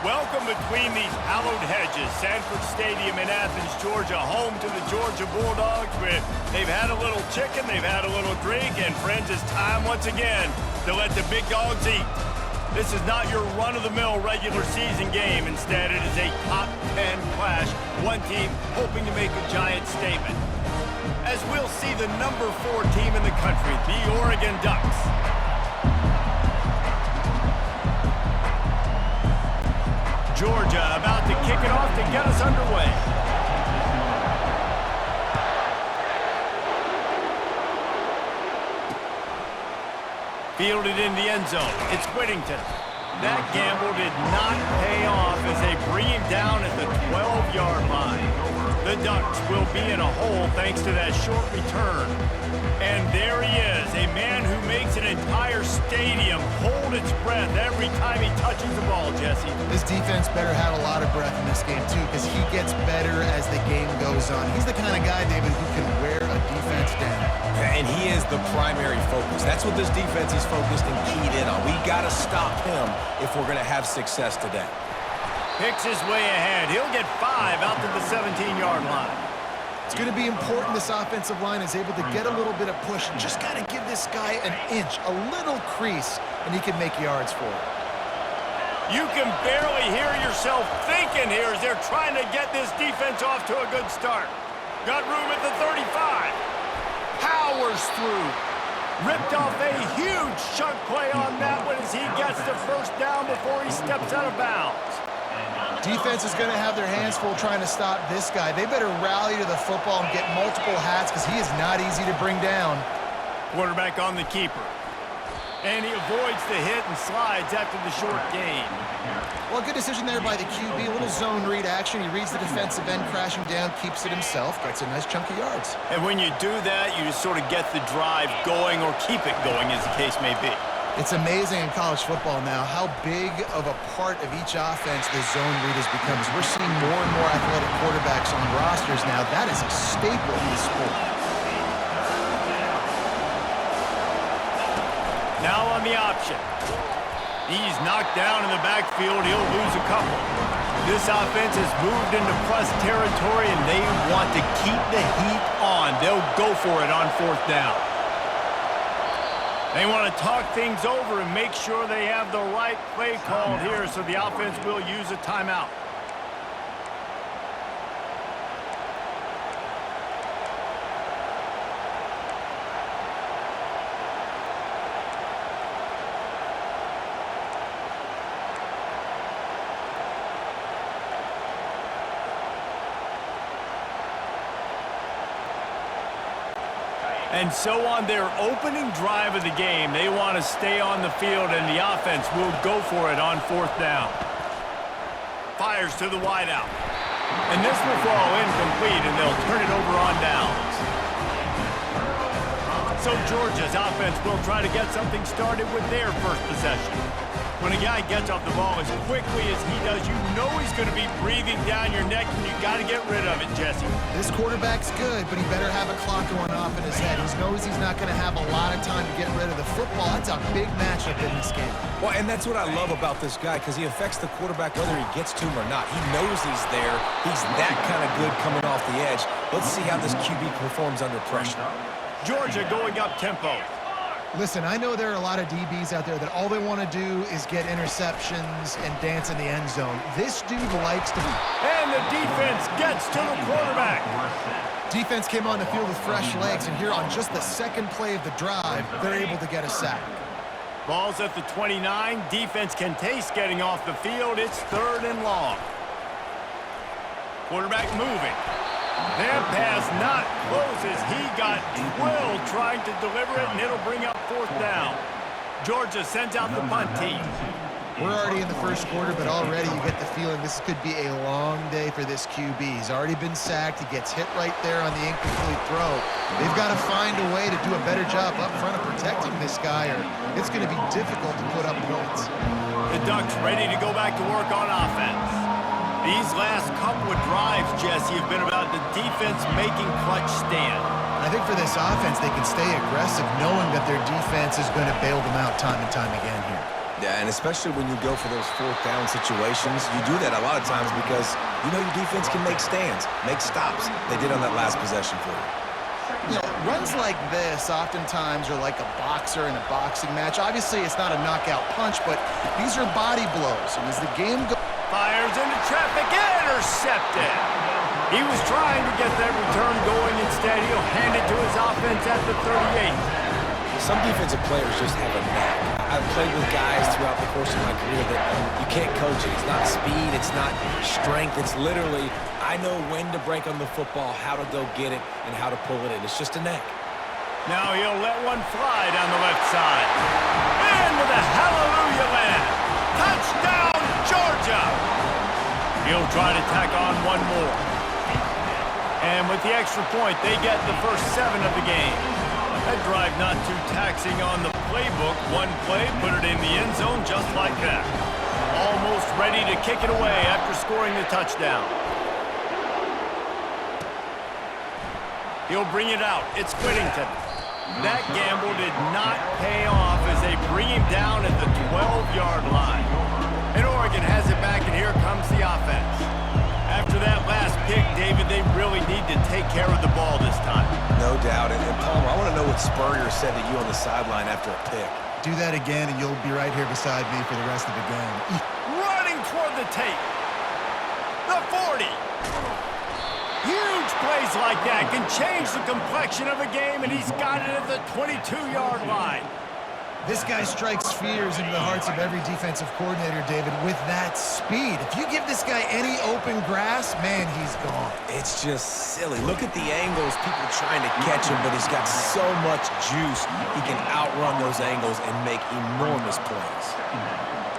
Welcome between these hallowed hedges. Sanford Stadium in Athens, Georgia, home to the Georgia Bulldogs. Where they've had a little chicken, they've had a little drink, and friends, it's time once again to let the big dogs eat. This is not your run-of-the-mill regular season game. Instead, it is a top 10 clash. One team hoping to make a giant statement. As we'll see the number 4 team in the country, the Oregon Ducks. Georgia about to kick it off to get us underway. Fielded in the end zone. It's Whittington. That gamble did not pay off as they bring him down at the 12-yard line. The Ducks will be in a hole thanks to that short return. And there he is, a man who makes an entire stadium hold its breath every time he touches the ball, Jesse. This defense better have a lot of breath in this game, too, because he gets better as the game goes on. He's the kind of guy, David, who can wear a defense down. And he is the primary focus. That's what this defense is focused and keyed in on. We got to stop him if we're going to have success today. Picks his way ahead. He'll get 5 out to the 17-yard line. It's going to be important this offensive line is able to get a little bit of push. Just got to give this guy an inch, a little crease, and he can make yards for it. You can barely hear yourself thinking here as they're trying to get this defense off to a good start. Got room at the 35. Powers through. Ripped off a huge chunk play on that one as he gets the first down before he steps out of bounds. Defense is going to have their hands full trying to stop this guy. They better rally to the football and get multiple hats because he is not easy to bring down. Quarterback on the keeper. And he avoids the hit and slides after the short gain. Well, good decision there by the QB. A little zone read action. He reads the defensive end crashing down, keeps it himself, gets a nice chunk of yards. And when you do that, you just sort of get the drive going or keep it going, as the case may be. It's amazing in college football now how big of a part of each offense the zone read has become. As we're seeing more and more athletic quarterbacks on rosters now, that is a staple in the sport. Now on the option. He's knocked down in the backfield. He'll lose a couple. This offense has moved into plus territory, and they want to keep the heat on. They'll go for it on 4th down. They want to talk things over and make sure they have the right play called here, so the offense will use a timeout. And so on their opening drive of the game, they want to stay on the field, and the offense will go for it on 4th down. Fires to the wideout. And this will fall incomplete, and they'll turn it over on downs. So Georgia's offense will try to get something started with their first possession. When a guy gets off the ball as quickly as he does, you know he's going to be breathing down your neck, and you got to get rid of it, Jesse. This quarterback's good, but he better have a clock going off in his head. He knows he's not going to have a lot of time to get rid of the football. That's a big matchup in this game. Well, and that's what I love about this guy, because he affects the quarterback whether he gets to him or not. He knows he's there. He's that kind of good coming off the edge. Let's see how this QB performs under pressure. Georgia going up tempo. Listen, I know there are a lot of DBs out there that all they want to do is get interceptions and dance in the end zone. This dude likes to... And the defense gets to the quarterback. Defense came on the field with fresh legs, and here on just the second play of the drive, they're able to get a sack. Ball's at the 29. Defense can taste getting off the field. It's 3rd and long. Quarterback moving. That pass not close as he got twirled trying to deliver it, and it'll bring up 4th down. Georgia sends out the punt team. We're already in the first quarter, but already you get the feeling this could be a long day for this QB. He's already been sacked. He gets hit right there on the incomplete throw. They've got to find a way to do a better job up front of protecting this guy, or it's going to be difficult to put up points. The Ducks ready to go back to work on offense. These last couple of drives, Jesse, have been about the defense making clutch stand. I think for this offense, they can stay aggressive knowing that their defense is going to bail them out time and time again here. Yeah, and especially when you go for those fourth down situations, you do that a lot of times because you know your defense can make stands, make stops. They did on that last possession for you. You know, runs like this oftentimes are like a boxer in a boxing match. Obviously, it's not a knockout punch, but these are body blows. And as the game goes... Fires into traffic, intercepted. He was trying to get that return going. Instead, he'll hand it to his offense at the 38. Some defensive players just have a knack. I've played with guys throughout the course of my career that you can't coach it. It's not speed, it's not strength. It's literally, I know when to break on the football, how to go get it, and how to pull it in. It's just a knack. Now he'll let one fly down the left side. Into the hallelujah land. Touchdown, Georgia! He'll try to tack on one more. And with the extra point, they get the first 7 of the game. That drive not too taxing on the playbook. One play, put it in the end zone just like that. Almost ready to kick it away after scoring the touchdown. He'll bring it out. It's Whittington. That gamble did not pay off as they bring him down at the 12-yard line. And Oregon has it back, and here comes the offense. After that last pick, David, they really need to take care of the ball this time. No doubt. And Palmer, I want to know what Spurrier said to you on the sideline after a pick. Do that again, and you'll be right here beside me for the rest of the game. Running toward the tape. The 40. Huge plays like that can change the complexion of a game, and he's got it at the 22-yard line. This guy strikes fears into the hearts of every defensive coordinator, David, with that speed. If you give this guy any open grass, man, he's gone. It's just silly. Look at the angles, people trying to catch him, but he's got so much juice. He can outrun those angles and make enormous plays.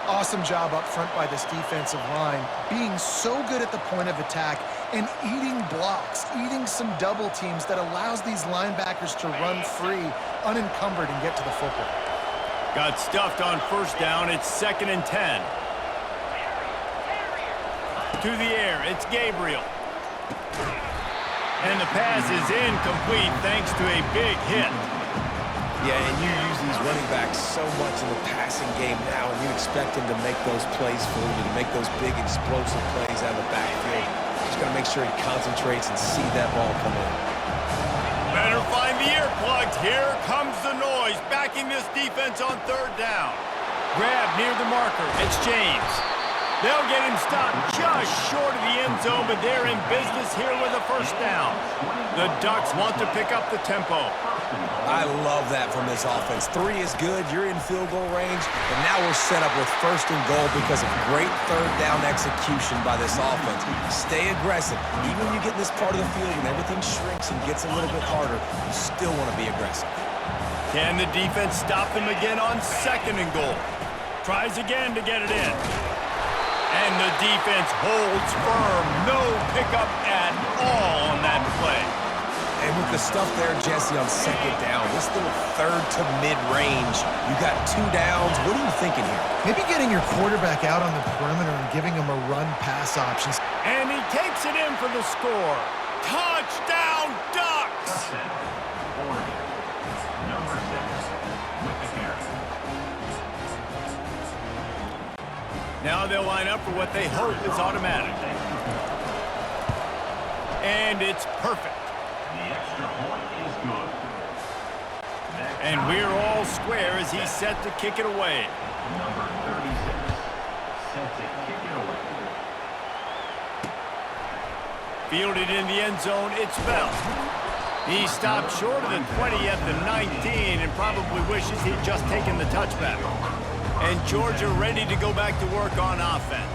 Awesome job up front by this defensive line, being so good at the point of attack and eating blocks, eating some double teams that allows these linebackers to run free, unencumbered, and get to the football. Got stuffed on first down. It's 2nd and 10. To the air. It's Gabriel. And the pass is incomplete thanks to a big hit. Yeah, and you use these running backs so much in the passing game now, and you expect them to make those plays for you, to make those big explosive plays out of the backfield. Just got to make sure he concentrates and see that ball come in. Better find the earplugs. Here comes the noise, backing this defense on 3rd down. Grab near the marker. It's James. They'll get him stopped just short of the end zone, but they're in business here with a first down. The Ducks want to pick up the tempo. I love that from this offense. 3 is good. You're in field goal range, and now we're set up with 1st and goal because of great 3rd down execution by this offense. Stay aggressive. Even when you get in this part of the field and everything shrinks and gets a little bit harder, you still want to be aggressive. Can the defense stop them again on 2nd and goal? Tries again to get it in. And the defense holds firm. No pickup at all on that play. And with the stuff there, Jesse, on 2nd down, this little 3rd to mid-range, you got 2 downs. What are you thinking here? Maybe getting your quarterback out on the perimeter and giving him a run-pass option. And he takes it in for the score. Touchdown, Ducks! Now they'll line up for what they hope is automatic. And it's perfect. And we're all square as he's set to kick it away. Number 36, set to kick it away. Fielded in the end zone, it's Bell. He stopped short of the 20 at the 19 and probably wishes he'd just taken the touchback. And Georgia ready to go back to work on offense.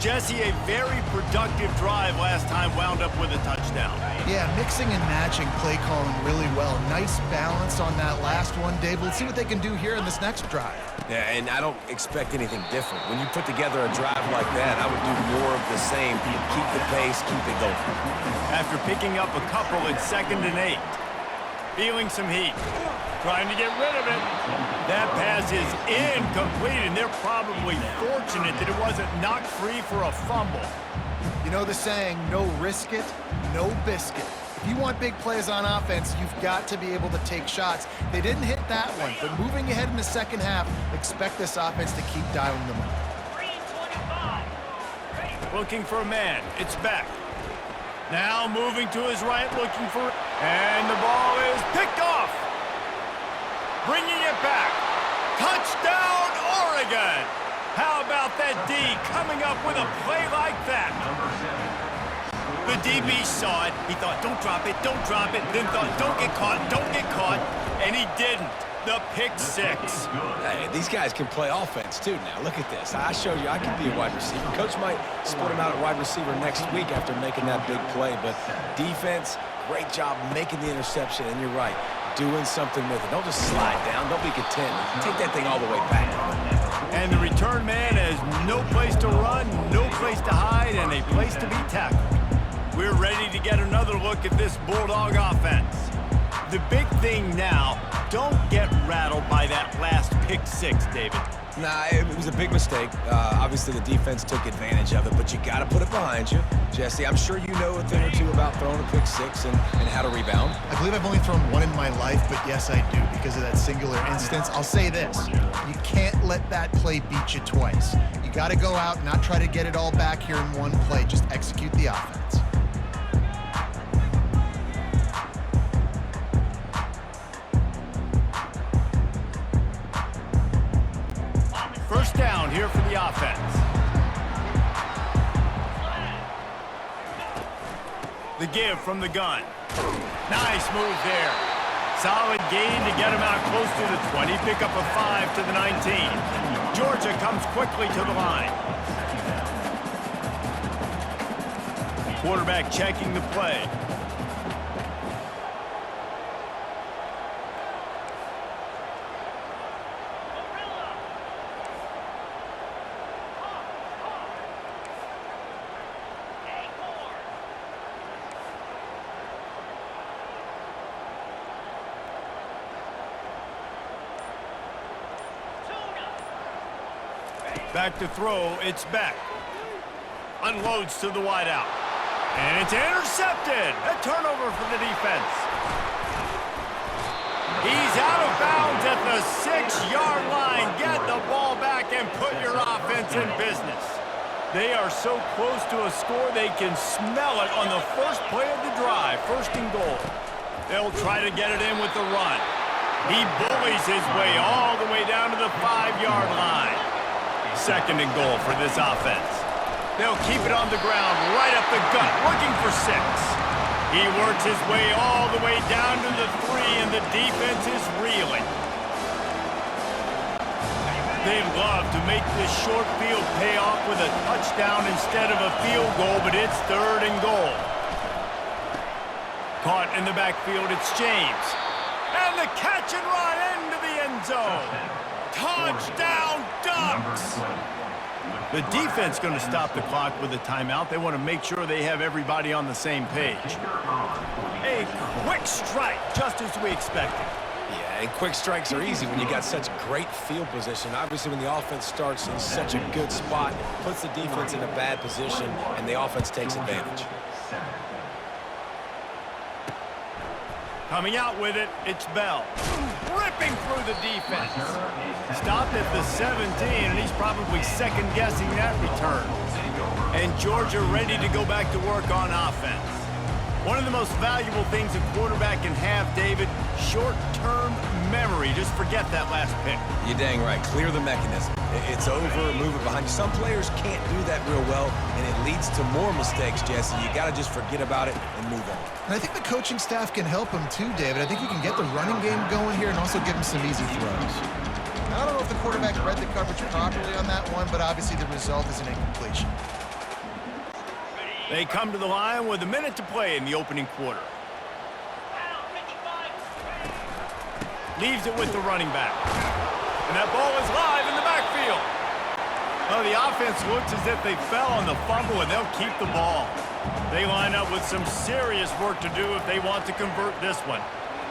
Jesse, a very productive drive last time wound up with a touchdown. Yeah, mixing and matching play calling really well. Nice balance on that last one, Dave. Let's see what they can do here in this next drive. Yeah, and I don't expect anything different. When you put together a drive like that, I would do more of the same. Keep the pace, keep it going. After picking up a couple, it's 2nd and 8. Feeling some heat. Trying to get rid of it. That pass is incomplete, and they're probably fortunate that it wasn't knocked free for a fumble. You know the saying, no risk it, no biscuit. If you want big plays on offense, you've got to be able to take shots. They didn't hit that one, but moving ahead in the second half, expect this offense to keep dialing them up. Looking for a man. It's Beck. Now moving to his right, looking for... And the ball is picked off. Bringing it back. Touchdown, Oregon. How about that D coming up with a play like that? The DB saw it. He thought, don't drop it, don't drop it. Then thought, don't get caught. And he didn't. The pick six. Hey, these guys can play offense, too, now. Look at this. I showed you I can be a wide receiver. Coach might split him out at wide receiver next week after making that big play. But defense, great job making the interception. And you're right, doing something with it. Don't just slide down. Don't be content. Take that thing all the way back. And the return man has no place to run, no place to hide, and a place to be tackled. We're ready to get another look at this Bulldog offense. The big thing now, don't get rattled by that last pick six, David. Nah, it was a big mistake. Obviously, the defense took advantage of it, but you got to put it behind you. Jesse, I'm sure you know a thing or two about throwing a pick six and how to rebound. I believe I've only thrown one in my life, but yes, I do, because of that singular instance. I'll say this. You can't let that play beat you twice. You got to go out and not try to get it all back here in one play. Just execute the offense. First down here for the offense. The give from the gun. Nice move there. Solid gain to get him out close to the 20. Pick up a 5 to the 19. Georgia comes quickly to the line. Quarterback checking the play. Back to throw, it's Beck. Unloads to the wideout. And it's intercepted. A turnover for the defense. He's out of bounds at the 6-yard line. Get the ball back and put your offense in business. They are so close to a score they can smell it on the first play of the drive. First and goal. They'll try to get it in with the run. He bullies his way all the way down to the 5-yard line. Second and goal for this offense. They'll keep it on the ground, right up the gut, looking for 6. He works his way all the way down to the 3, and the defense is reeling. They love to make this short field pay off with a touchdown instead of a field goal, but it's third and goal. Caught in the backfield, it's James. And the catch and run into the end zone. Touchdown, Ducks! The defense going to stop the clock with a timeout. They want to make sure they have everybody on the same page. A quick strike, just as we expected. Yeah, and quick strikes are easy when you got such great field position. Obviously, when the offense starts in such a good spot, puts the defense in a bad position, and the offense takes advantage. Coming out with it, it's Bell. Ripping through the defense. Stopped at the 17, and he's probably second-guessing that return. And Georgia ready to go back to work on offense. One of the most valuable things a quarterback can have, David, short-term memory. Just forget that last pick. You're dang right. Clear the mechanism. It's over, move it behind you. Some players can't do that real well, and it leads to more mistakes, Jesse. You got to just forget about it and move on. And I think the coaching staff can help him too, David. I think you can get the running game going here and also give him some easy throws. Now, I don't know if the quarterback read the coverage properly on that one, but obviously the result is an incompletion. They come to the line with a minute to play in the opening quarter. Leaves it with the running back. And that ball is live in the backfield. Well, the offense looks as if they fell on the fumble, and they'll keep the ball. They line up with some serious work to do if they want to convert this one.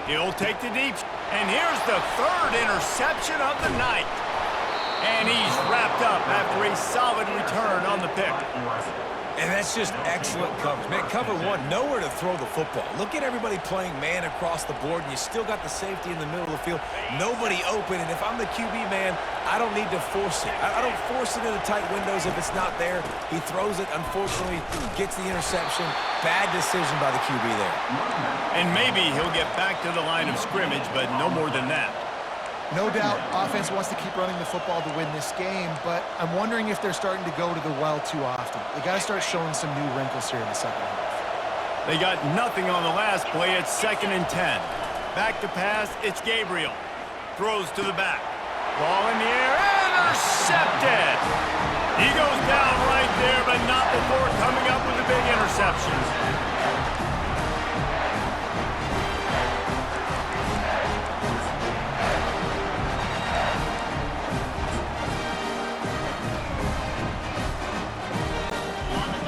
He'll take the deep. And here's the third interception of the night. And he's wrapped up after a solid return on the pick. And that's just excellent coverage. Man, cover one, nowhere to throw the football. Look at everybody playing man across the board, and you still got the safety in the middle of the field. Nobody open, and if I'm the QB, man, I don't need to force it. I don't force it into tight windows if it's not there. He throws it, unfortunately, gets the interception. Bad decision by the QB there. And maybe he'll get back to the line of scrimmage, but no more than that. No doubt, offense wants to keep running the football to win this game, but I'm wondering if they're starting to go to the well too often. They got to start showing some new wrinkles here in the second half. They got nothing on the last play. It's 2nd and 10. Back to pass, it's Gabriel. Throws to the back. Ball in the air, intercepted! He goes down right there, but not before coming up with a big interception.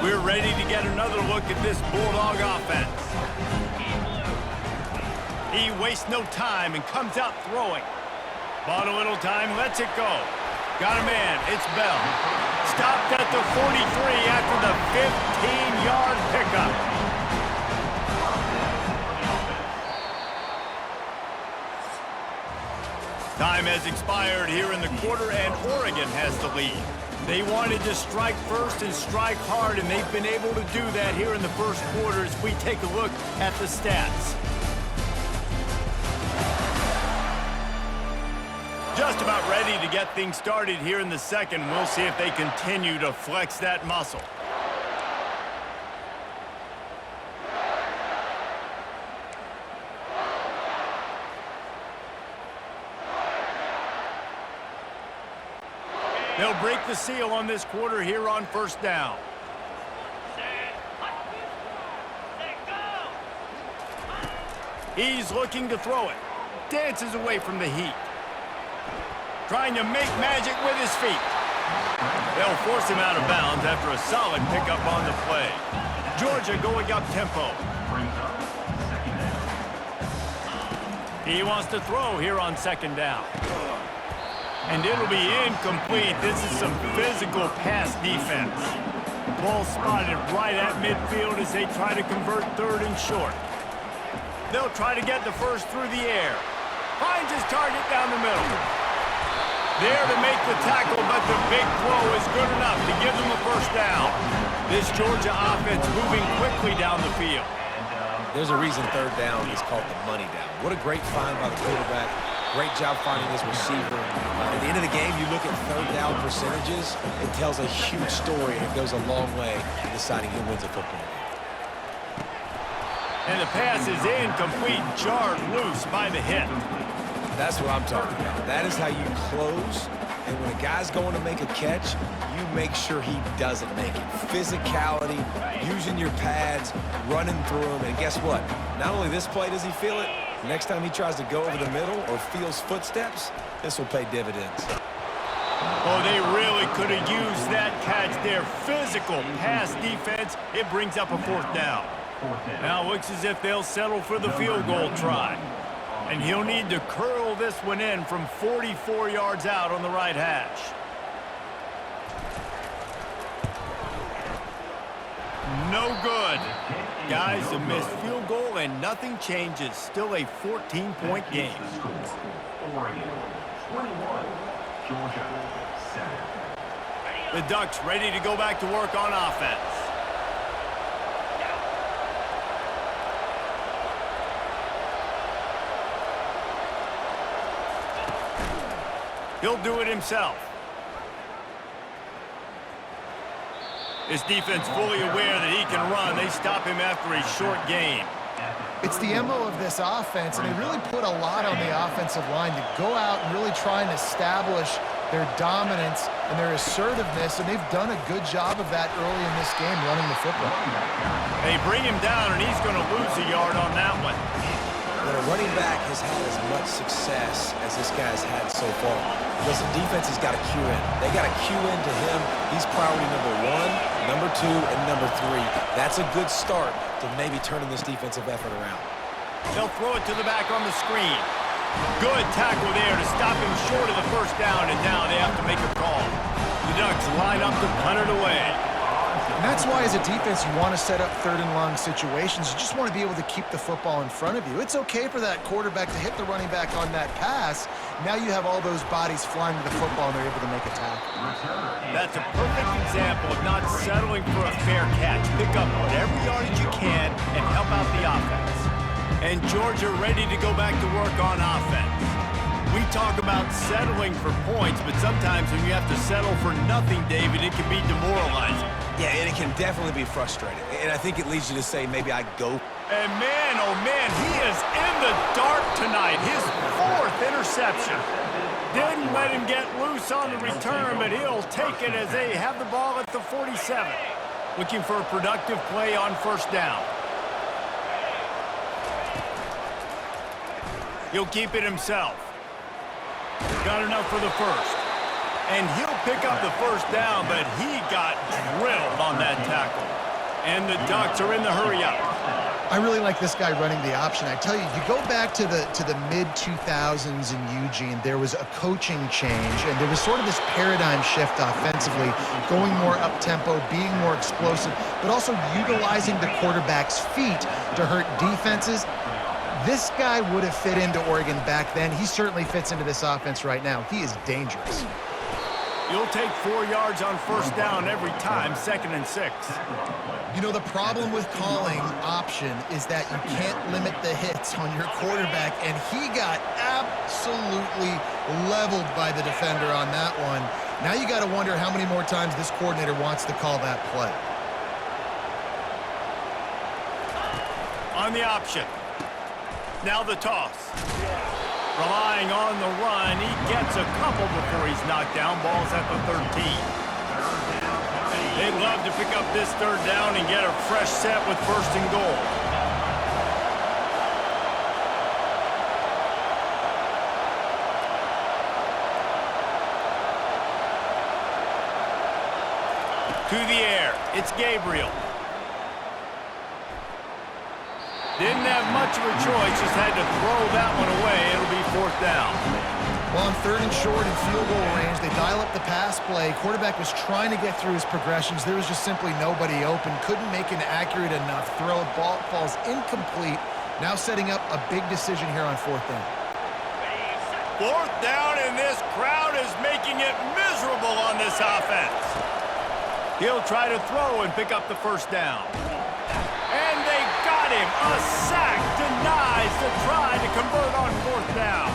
We're ready to get another look at this Bulldog offense. He wastes no time and comes out throwing. Bought a little time, lets it go. Got a man, it's Bell. Stopped at the 43 after the 15-yard pickup. Time has expired here in the quarter, and Oregon has the lead. They wanted to strike first and strike hard, and they've been able to do that here in the first quarter as we take a look at the stats. Just about ready to get things started here in the second. We'll see if they continue to flex that muscle. They'll break the seal on this quarter here on first down. He's looking to throw it. Dances away from the heat. Trying to make magic with his feet. They'll force him out of bounds after a solid pickup on the play. Georgia going up tempo. He wants to throw here on 2nd down. And it'll be incomplete. This is some physical pass defense. Ball spotted right at midfield as they try to convert 3rd and short. They'll try to get the first through the air. Finds his target down the middle. There to make the tackle, but the big throw is good enough to give them a first down. This Georgia offense moving quickly down the field. There's a reason 3rd down is called the money down. What a great find by the quarterback. Great job finding his receiver. At the end of the game, you look at 3rd down percentages. It tells a huge story, and it goes a long way in deciding who wins a football game. And the pass is incomplete, jarred loose by the hit. That's what I'm talking about. That is how you close. And when a guy's going to make a catch, you make sure he doesn't make it. Physicality, using your pads, running through them. And guess what? Not only this play does he feel it, next time he tries to go over the middle or feels footsteps, this will pay dividends. Oh, they really could have used that catch there. Physical pass defense. It brings up a 4th down. Now it looks as if they'll settle for the field goal try. And he'll need to curl this one in from 44 yards out on the right hash. No good. Guys, a missed field goal and nothing changes. Still a 14-point game. Oregon 21, Georgia 7. The Ducks ready to go back to work on offense. He'll do it himself. This defense fully aware that he can run. They stop him after a short game. It's the MO of this offense, and they really put a lot on the offensive line to go out and really try and establish their dominance and their assertiveness, and they've done a good job of that early in this game, running the football. They bring him down, and he's going to lose a yard on that one. When a running back has had as much success as this guy's had so far, listen, defense has got to cue in. They got to cue in to him. He's priority number 1, number 2, and number 3. That's a good start to maybe turning this defensive effort around. They'll throw it to the back on the screen. Good tackle there to stop him short of the first down, and now they have to make a call. The Ducks line up to punt it away. And that's why, as a defense, you want to set up third and long situations. You just want to be able to keep the football in front of you. It's okay for that quarterback to hit the running back on that pass. Now you have all those bodies flying to the football, and they're able to make a tackle. That's a perfect example of not settling for a fair catch. Pick up whatever yardage you can and help out the offense. And Georgia ready to go back to work on offense. We talk about settling for points, but sometimes when you have to settle for nothing, David, it can be demoralizing. Yeah, and it can definitely be frustrating. And I think it leads you to say, maybe I go. And man, oh man, he is in the dark tonight. His 4th interception. Didn't let him get loose on the return, but he'll take it as they have the ball at the 47. Looking for a productive play on first down. He'll keep it himself. Got enough for the first. And he'll pick up the first down, but he got drilled on that tackle. And the Ducks are in the hurry-up. I really like this guy running the option. I tell you, you go back to the mid-2000s in Eugene, there was a coaching change, and there was sort of this paradigm shift offensively, going more up-tempo, being more explosive, but also utilizing the quarterback's feet to hurt defenses. This guy would have fit into Oregon back then. He certainly fits into this offense right now. He is dangerous. You'll take 4 yards on first down every time, 2nd and 6. You know, the problem with calling option is that you can't limit the hits on your quarterback, and he got absolutely leveled by the defender on that one. Now you got to wonder how many more times this coordinator wants to call that play. On the option. Now the toss. Relying on the run, he gets a couple before he's knocked down. Ball's at the 13. They'd love to pick up this 3rd down and get a fresh set with 1st and goal. To the air, it's Gabriel. Didn't have much of a choice, just had to throw that one away. It'll be 4th down. Well, on 3rd and short and field goal range, they dial up the pass play. Quarterback was trying to get through his progressions. There was just simply nobody open. Couldn't make an accurate enough throw. Ball falls incomplete. Now setting up a big decision here on 4th down. 4th down, and this crowd is making it miserable on this offense. He'll try to throw and pick up the 1st down. And they got him. A sack denies the try to convert on 4th down.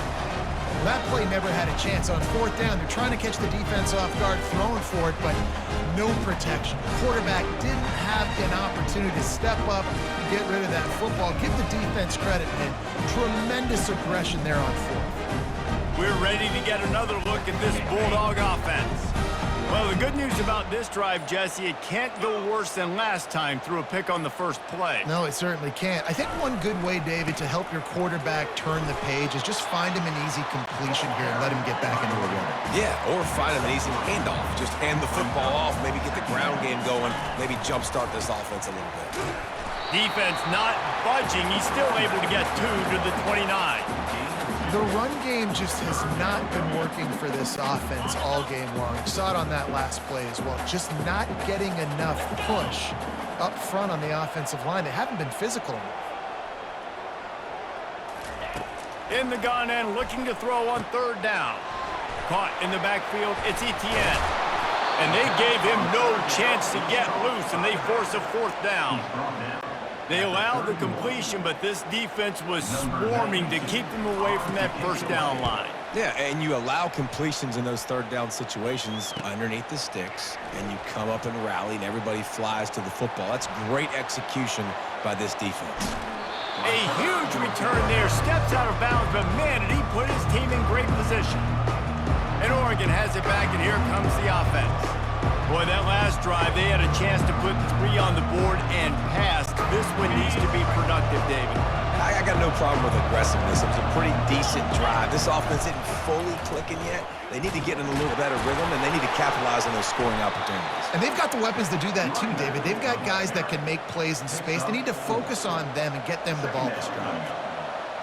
That play never had a chance. On 4th down, they're trying to catch the defense off guard, throwing for it, but no protection. Quarterback didn't have an opportunity to step up and get rid of that football. Give the defense credit, man. Tremendous aggression there on 4th. We're ready to get another look at this Bulldog offense. Well, the good news about this drive, Jesse, it can't go worse than last time through a pick on the first play. No, it certainly can't. I think one good way, David, to help your quarterback turn the page is just find him an easy completion here and let him get back into a run. Yeah, or find him an easy handoff. Just hand the football off, maybe get the ground game going, maybe jumpstart this offense a little bit. Defense not budging. He's still able to get 2 to the 29. The run game just has not been working for this offense all game long. You saw it on that last play as well. Just not getting enough push up front on the offensive line. They haven't been physical enough. In the gun and looking to throw on 3rd down. Caught in the backfield, it's Etienne. And they gave him no chance to get loose, and they force a 4th down. They allowed the completion, but this defense was swarming to keep them away from that 1st down line. Yeah, and you allow completions in those 3rd down situations underneath the sticks, and you come up and rally, and everybody flies to the football. That's great execution by this defense. A huge return there, steps out of bounds, but man, did he put his team in great position. And Oregon has it back, and here comes the offense. Boy, that last drive, they had a chance to put 3 on the board and pass. This one needs to be productive, David. I got no problem with aggressiveness. It was a pretty decent drive. This offense isn't fully clicking yet. They need to get in a little better rhythm, and they need to capitalize on those scoring opportunities. And they've got the weapons to do that too, David. They've got guys that can make plays in space. They need to focus on them and get them the ball this drive.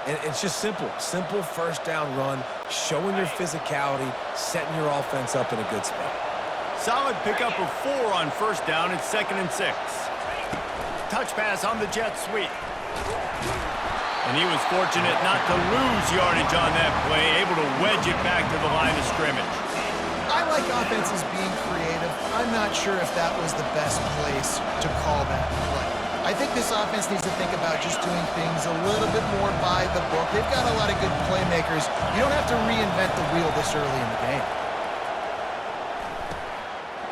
And it's just simple 1st down run, showing your physicality, setting your offense up in a good spot. Solid pickup of 4 on first down and 2nd and 6. Touch pass on the jet sweep. And he was fortunate not to lose yardage on that play, able to wedge it back to the line of scrimmage. I like offenses being creative. I'm not sure if that was the best place to call that play. I think this offense needs to think about just doing things a little bit more by the book. They've got a lot of good playmakers. You don't have to reinvent the wheel this early in the game.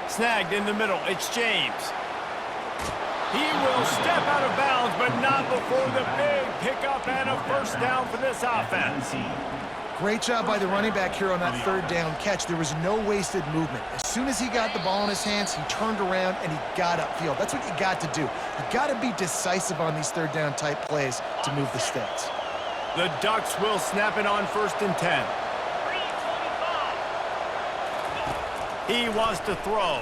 Snagged in the middle. It's James. He will step out of bounds, but not before the big pickup and a first down for this offense. Great job by the running back here on that third down catch. There was no wasted movement. As soon as he got the ball in his hands, he turned around and he got upfield. That's what you got to do. You got to be decisive on these third down type plays to move the sticks. The Ducks will snap it on 1st and 10. He wants to throw.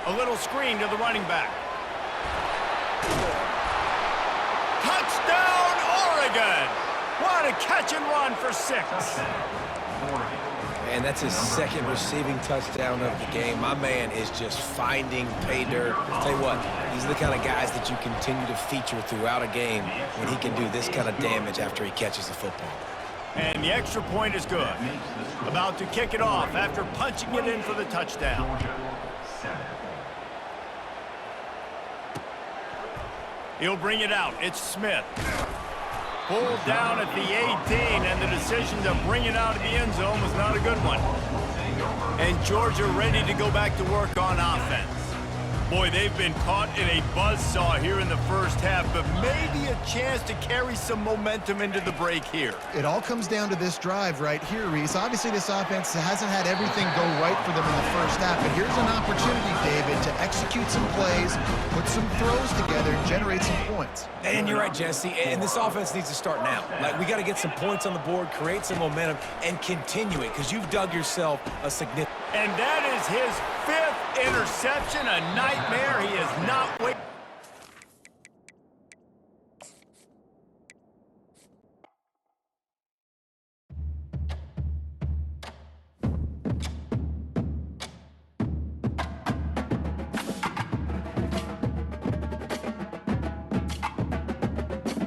A little screen to the running back. Touchdown, Oregon! What a catch and run for 6. And that's his 2nd receiving touchdown of the game. My man is just finding pay dirt. Tell you what, these are the kind of guys that you continue to feature throughout a game when he can do this kind of damage after he catches the football. And the extra point is good. About to kick it off after punching it in for the touchdown. He'll bring it out. It's Smith. Pulled down at the 18, and the decision to bring it out of the end zone was not a good one. And Georgia ready to go back to work on offense. Boy, they've been caught in a buzzsaw here in the first half, but maybe a chance to carry some momentum into the break here. It all comes down to this drive right here, Reese. Obviously, this offense hasn't had everything go right for them in the first half, but here's an opportunity, David, to execute some plays, put some throws together, and generate some points. And you're right, Jesse, and this offense needs to start now. Like, we got to get some points on the board, create some momentum, and continue it, because you've dug yourself a significant... And that is his 5th interception, a nightmare he has not waited.